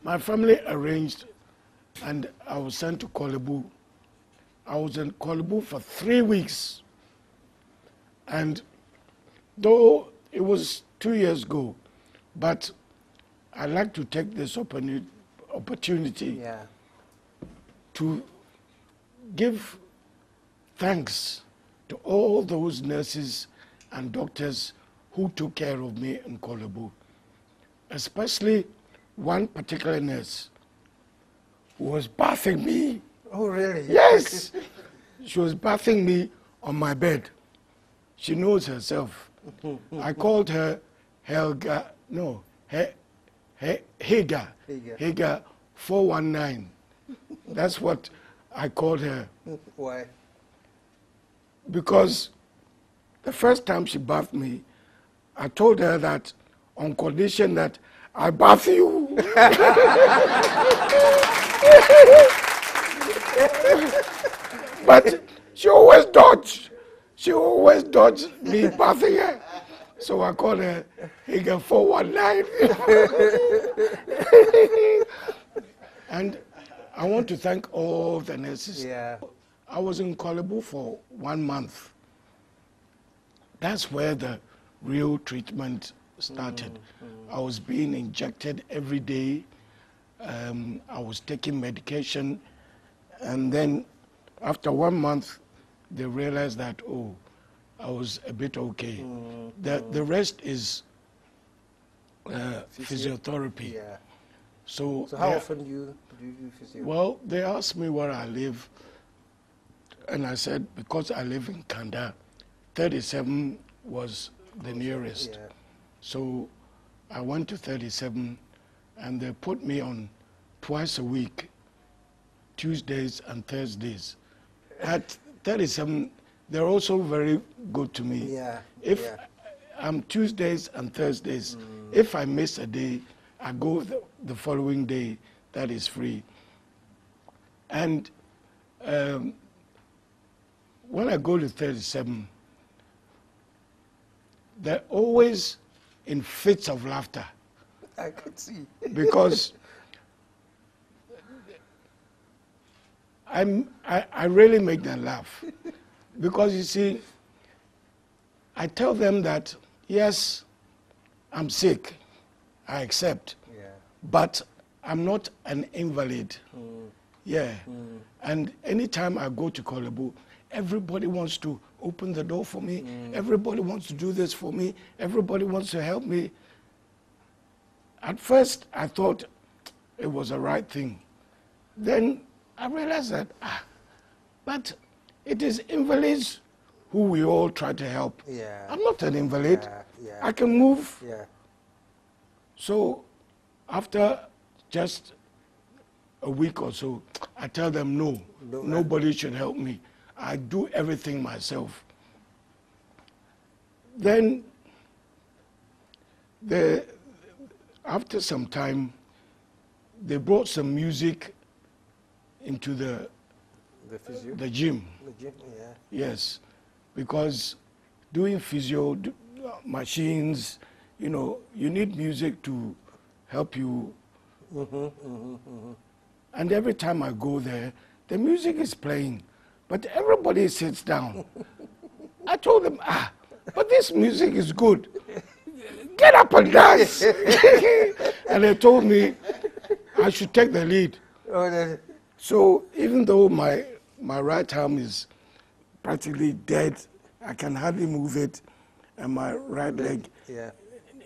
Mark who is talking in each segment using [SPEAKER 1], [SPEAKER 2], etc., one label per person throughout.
[SPEAKER 1] My family arranged, and I was sent to Kolebu. I was in Kolebu for 3 weeks. And though it was 2 years ago, but I'd like to take this opportunity to give thanks to all those nurses and doctors who took care of me in Kolebu, especially one particular nurse who was bathing me.
[SPEAKER 2] Oh, really?
[SPEAKER 1] Yes. She was bathing me on my bed. She knows herself. I called her Helga, no, Hager 419. That's what I called her.
[SPEAKER 2] Why?
[SPEAKER 1] Because the first time she bathed me, I told her that on condition that I bath you. But she always dodged. She always dodged me bathing her. So I called her Hager 419. And I want to thank all the nurses.
[SPEAKER 2] Yeah.
[SPEAKER 1] I was in Kolebu for 1 month. That's where the real treatment started. I was being injected every day. I was taking medication. And then after 1 month, they realized that, oh, I was a bit okay. The rest is physiotherapy.
[SPEAKER 2] Yeah.
[SPEAKER 1] So
[SPEAKER 2] how often do you do physio?
[SPEAKER 1] Well, they asked me where I live, and I said, because I live in Kanda, 37 was the nearest.
[SPEAKER 2] Yeah.
[SPEAKER 1] So I went to 37, and they put me on twice a week, Tuesdays and Thursdays. At 37, they're also very good to me.
[SPEAKER 2] Yeah.
[SPEAKER 1] If I'm Tuesdays and Thursdays, if I miss a day, I go the following day. That is free. And when I go to 37, they're always in fits of laughter.
[SPEAKER 2] I could see.
[SPEAKER 1] Because I really make them laugh. Because you see, I tell them that, yes, I'm sick, I accept, but I'm not an invalid. And anytime I go to Kolebu, everybody wants to open the door for me, everybody wants to do this for me, everybody wants to help me. At first, I thought it was the right thing. Then I realized that, but it is invalids who we all try to help. I'm not an invalid. I can move. So after just a week or so, I tell them, no, nobody should help me. I do everything myself. Then after some time, they brought some music into the
[SPEAKER 2] physio?
[SPEAKER 1] The gym.
[SPEAKER 2] The gym,
[SPEAKER 1] Yes, because doing physio, machines, you know, you need music to help you. And every time I go there, the music is playing, but everybody sits down. I told them, but this music is good. Get up and dance. And they told me I should take the lead. So even though my right arm is practically dead, I can hardly move it, and my right leg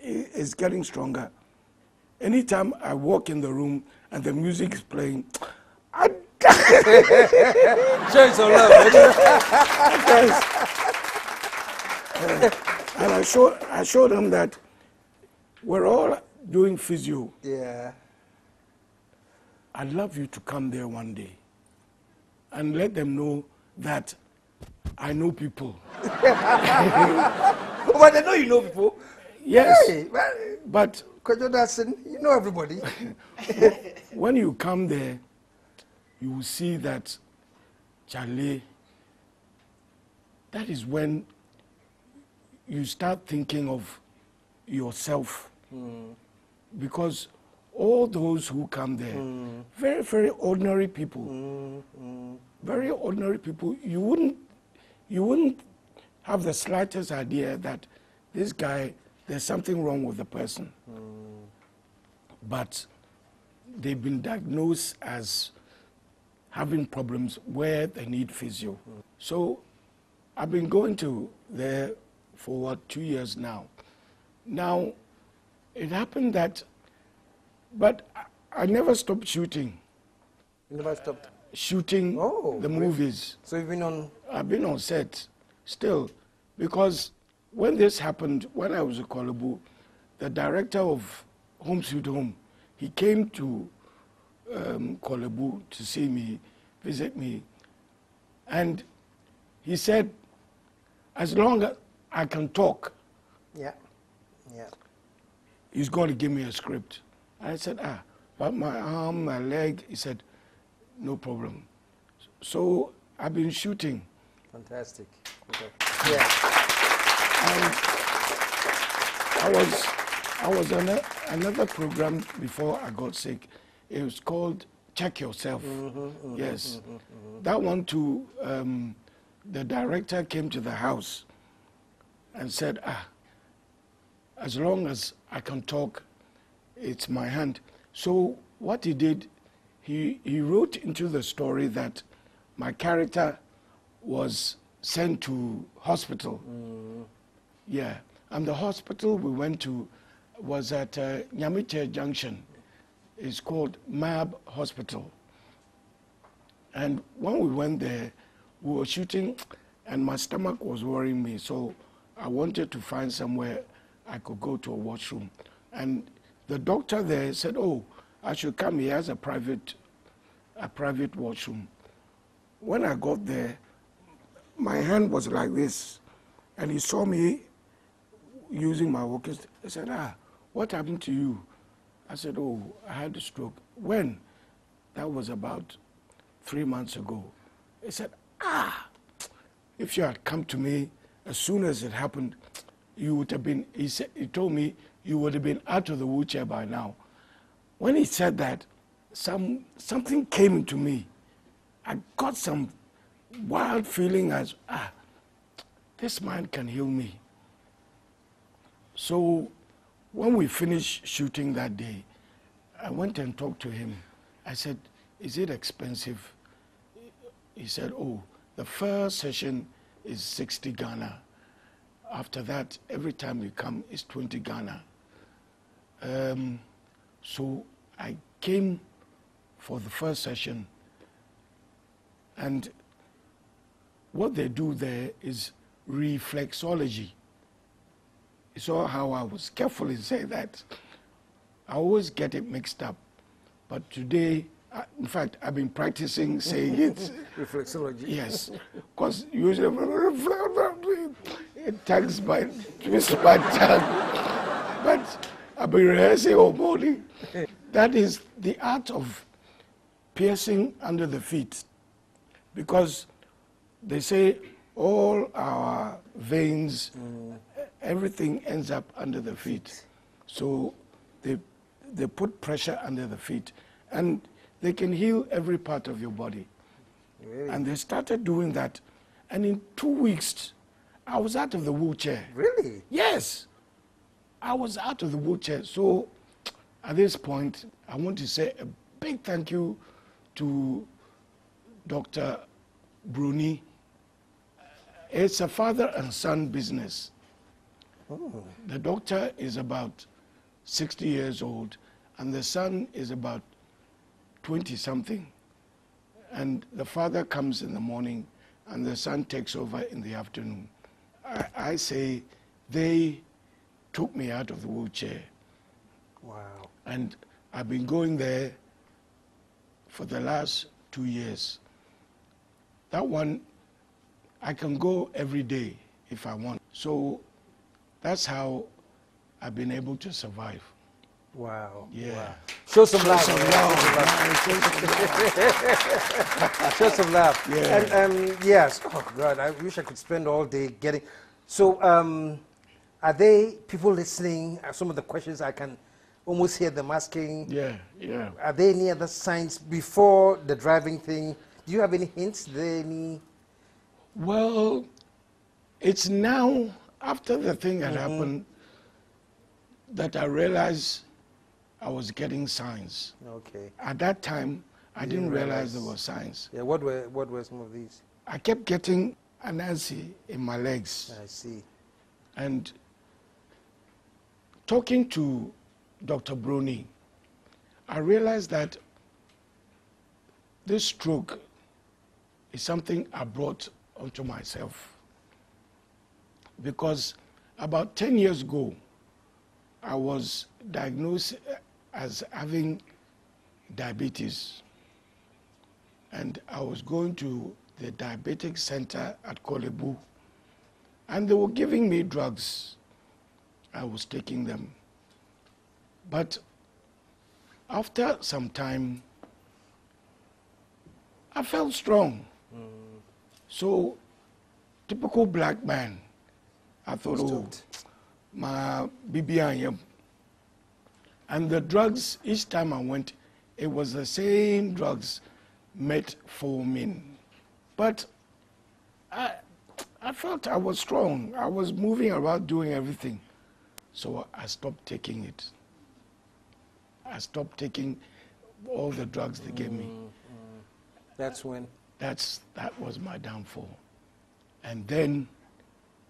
[SPEAKER 1] is getting stronger. Anytime I walk in the room and the music is playing, I
[SPEAKER 2] showing some love.
[SPEAKER 1] And I showed them that we're all doing physio. I'd love you to come there one day and let them know that I know people.
[SPEAKER 2] But they know you know people.
[SPEAKER 1] Yes,
[SPEAKER 2] hey,
[SPEAKER 1] but
[SPEAKER 2] Kojo Dadson, you know everybody.
[SPEAKER 1] when you come there, you will see that, Charlie, that is when you start thinking of yourself. Because all those who come there, very, very ordinary people, very ordinary people. You wouldn't have the slightest idea that this guy, there's something wrong with the person. But they've been diagnosed as having problems where they need physio. So I've been going to there for what, 2 years now. Now, it happened that, but I never stopped shooting.
[SPEAKER 2] You never stopped?
[SPEAKER 1] Shooting the movies.
[SPEAKER 2] So you've been on?
[SPEAKER 1] I've been on set still, because when this happened, when I was at Kolebu, the director of Home Sweet Home, he came to Kolebu to see me, visit me, and he said, as long as I can talk, he's going to give me a script. I said, but my arm, my leg, he said, no problem. So I've been shooting.
[SPEAKER 2] Fantastic. Okay.
[SPEAKER 1] Yeah. And I was on another program before I got sick. It was called Check Yourself. Yes. That one too, the director came to the house and said, as long as I can talk, it's my hand. So what he did, he wrote into the story that my character was sent to hospital. Yeah, and the hospital we went to was at Nyamiche Junction. It's called MAB Hospital. And when we went there, we were shooting, and my stomach was worrying me, so I wanted to find somewhere I could go to a washroom. And the doctor there said, I should come. He has a private washroom. When I got there, my hand was like this, and he saw me using my walking stick. He said, what happened to you? I said, I had a stroke. When? That was about 3 months ago. He said, if you had come to me as soon as it happened, you would have been, he told me, you would have been out of the wheelchair by now. When he said that, something came into me. I got some wild feeling as, this man can heal me. So when we finished shooting that day, I went and talked to him. I said, is it expensive? He said, the first session is 60 Ghana. After that, every time you come, it's 20 Ghana. So I came for the first session, and what they do there is reflexology. You saw how I was carefully say that. I always get it mixed up. But today, in fact, I've been practicing saying it.
[SPEAKER 2] Reflexology?
[SPEAKER 1] Yes. Because usually it twists my tongue. But I've been rehearsing all morning. That is the art of piercing under the feet. Because they say all our veins, everything ends up under the feet. So they put pressure under the feet, and they can heal every part of your body.
[SPEAKER 2] Really?
[SPEAKER 1] And they started doing that. And in 2 weeks, I was out of the wheelchair.
[SPEAKER 2] Really?
[SPEAKER 1] Yes. I was out of the wheelchair. So at this point, I want to say a big thank you to Dr. Bruni. It's a father and son business. The doctor is about 60 years old, and the son is about 20-something. And the father comes in the morning, and the son takes over in the afternoon. I say they took me out of the wheelchair.
[SPEAKER 2] Wow.
[SPEAKER 1] And I've been going there for the last 2 years. That one, I can go every day if I want. So that's how I've been able to survive.
[SPEAKER 2] Wow.
[SPEAKER 1] Yeah.
[SPEAKER 2] Wow. Show some love.
[SPEAKER 1] Show some love.
[SPEAKER 2] Show some love.
[SPEAKER 1] Yeah.
[SPEAKER 2] And yes, oh God, I wish I could spend all day getting. So, are they people listening? Some of the questions I can almost hear them asking,
[SPEAKER 1] Yeah, yeah.
[SPEAKER 2] are there any other signs before the driving thing? Do you have any hints? Are there any?
[SPEAKER 1] Well, it's now, after the thing had happened, that I realized I was getting signs.
[SPEAKER 2] Okay.
[SPEAKER 1] At that time, I
[SPEAKER 2] You
[SPEAKER 1] didn't
[SPEAKER 2] didn't
[SPEAKER 1] realize
[SPEAKER 2] realize.
[SPEAKER 1] there were signs.
[SPEAKER 2] Yeah, what were some of these?
[SPEAKER 1] I kept getting anansi in my legs.
[SPEAKER 2] I see.
[SPEAKER 1] And talking to Dr. Bruni, I realized that this stroke is something I brought onto myself. Because about 10 years ago, I was diagnosed as having diabetes. And I was going to the diabetic center at Kolebu. And they were giving me drugs. I was taking them. But after some time, I felt strong. So, typical black man, I thought, oh, my BBI. And the drugs, each time I went, it was the same drugs, metformin. But I felt I was strong. I was moving around doing everything. So I stopped taking it. I stopped taking all the drugs they gave me.
[SPEAKER 2] That's when?
[SPEAKER 1] That was my downfall. And then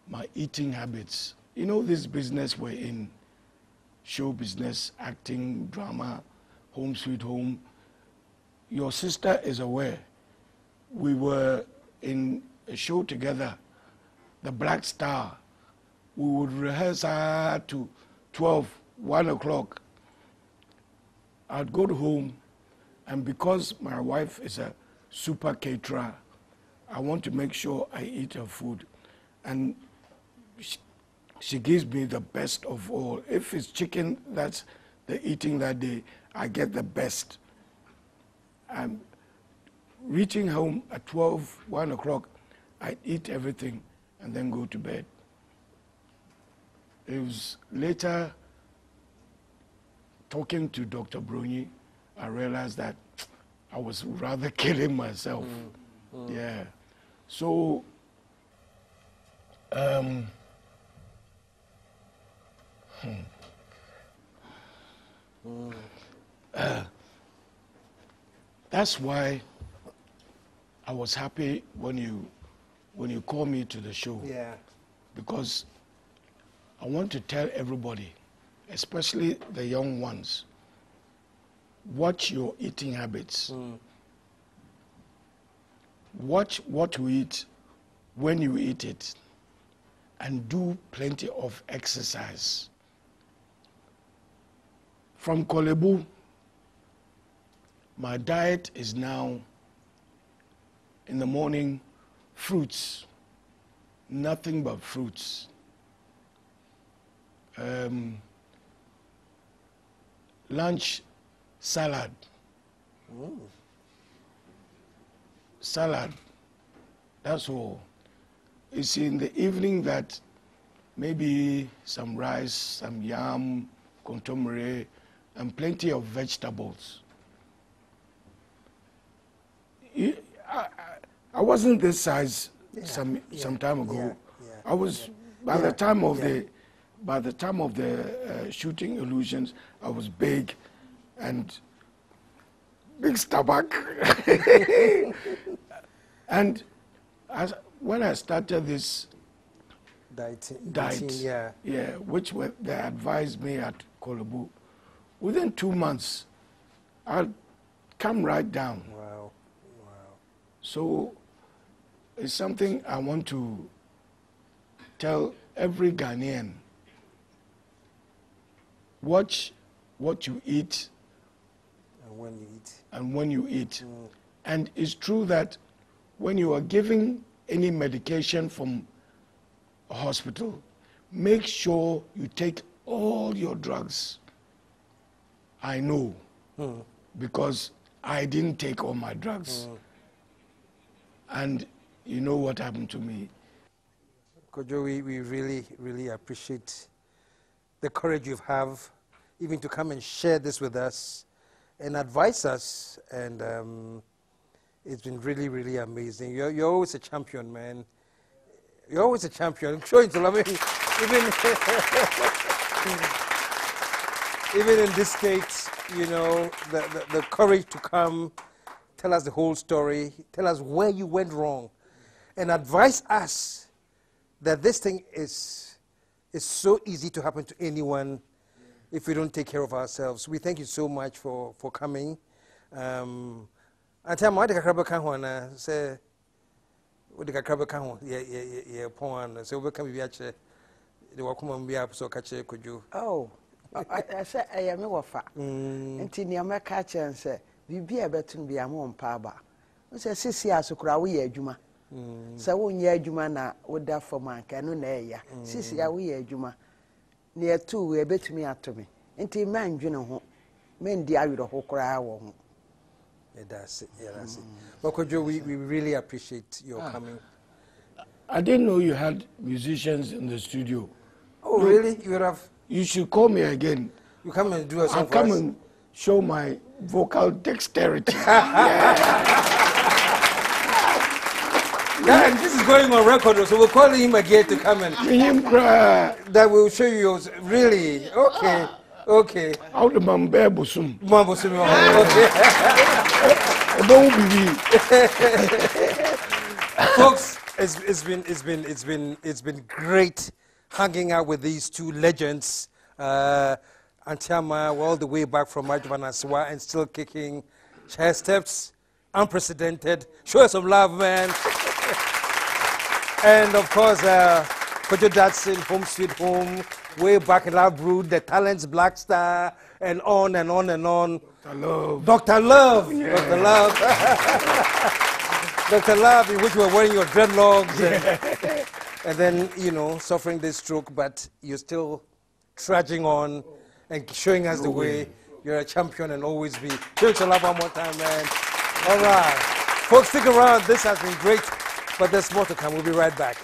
[SPEAKER 1] my eating habits. You know this business we're in, show business, acting, drama, home sweet home. Your sister is aware. We were in a show together, The Black Star. We would rehearse to 12, 1 o'clock. I'd go to home, and because my wife is a super caterer, I want to make sure I eat her food. And she gives me the best of all. If it's chicken that's the eating that day, I get the best. I'm reaching home at 12, 1 o'clock, I eat everything and then go to bed. It was later, talking to Dr. Bruni, I realized that I was rather killing myself. Yeah. So, that's why I was happy when you called me to the show.
[SPEAKER 2] Yeah.
[SPEAKER 1] Because I want to tell everybody, especially the young ones, watch your eating habits. Watch what you eat, when you eat it, and do plenty of exercise. From Kolebu, my diet is now, in the morning, fruits, nothing but fruits. Lunch, salad. Salad, that's all. It's in the evening that maybe some rice, some yam, contomere, and plenty of vegetables. I wasn't this size some time ago. I was by the time of the shooting Illusions, I was big and big stomach. And when I started this diet, which they advised me at Kolebu, within 2 months, I'd come right down.
[SPEAKER 2] Wow.
[SPEAKER 1] So it's something I want to tell every Ghanaian. Watch what you eat and when you eat. And it's true that when you are giving any medication from a hospital, make sure you take all your drugs. I know, because I didn't take all my drugs. And you know what happened to me.
[SPEAKER 2] Kojo, we really, really appreciate the courage you have. even to come and share this with us and advise us. And it's been really, really amazing. You're always a champion, man. You're always a champion. I'm sure even in this state, you know, the courage to come, tell us the whole story, tell us where you went wrong, and advise us that this thing is so easy to happen to anyone if we don't take care of ourselves. We thank you so much for coming. And tell me, what did you say? What did you point? So we come here. The welcome be up so catch could you?
[SPEAKER 3] Oh, I said I am a wafa. Until near my catch and say, we be a better be a mom paba. I said, Sisia so cry we a juma. So when ye juma na would that for my canon ya. Sisia we a juma. Near 2 we bet me up to me. Until man, you know, men dear with a whole cry.
[SPEAKER 2] Yeah, that's it. Yeah, that's it. But Kojo, we really appreciate your coming.
[SPEAKER 1] I didn't know you had musicians in the studio.
[SPEAKER 2] Oh, really? You would have?
[SPEAKER 1] You should call me again.
[SPEAKER 2] You come and do a song
[SPEAKER 1] I'll
[SPEAKER 2] for
[SPEAKER 1] come
[SPEAKER 2] us?
[SPEAKER 1] and show my vocal dexterity.
[SPEAKER 2] Yeah, this is going on record, so we'll call him again to come and that will show you really. Okay, okay.
[SPEAKER 1] How the mambe busum.
[SPEAKER 2] Okay. Folks, it's been great hanging out with these two legends. Antiama, all the way back from Ajvanaswa and still kicking chair steps, unprecedented. Show us some love, man. And of course, Kojo Dadson, Home Sweet Home, way back in Love Brood, the Talents Black Star, and on and on and on.
[SPEAKER 1] Dr. Love.
[SPEAKER 2] Dr. Love. Yeah. Dr. Love. Dr. Love, in which you were wearing your dreadlocks. And then, you know, suffering this stroke, but you're still trudging on and showing us the way. You're a champion and always be. Show your love one more time, man. All right. Folks, stick around. This has been great, but there's more to come. We'll be right back.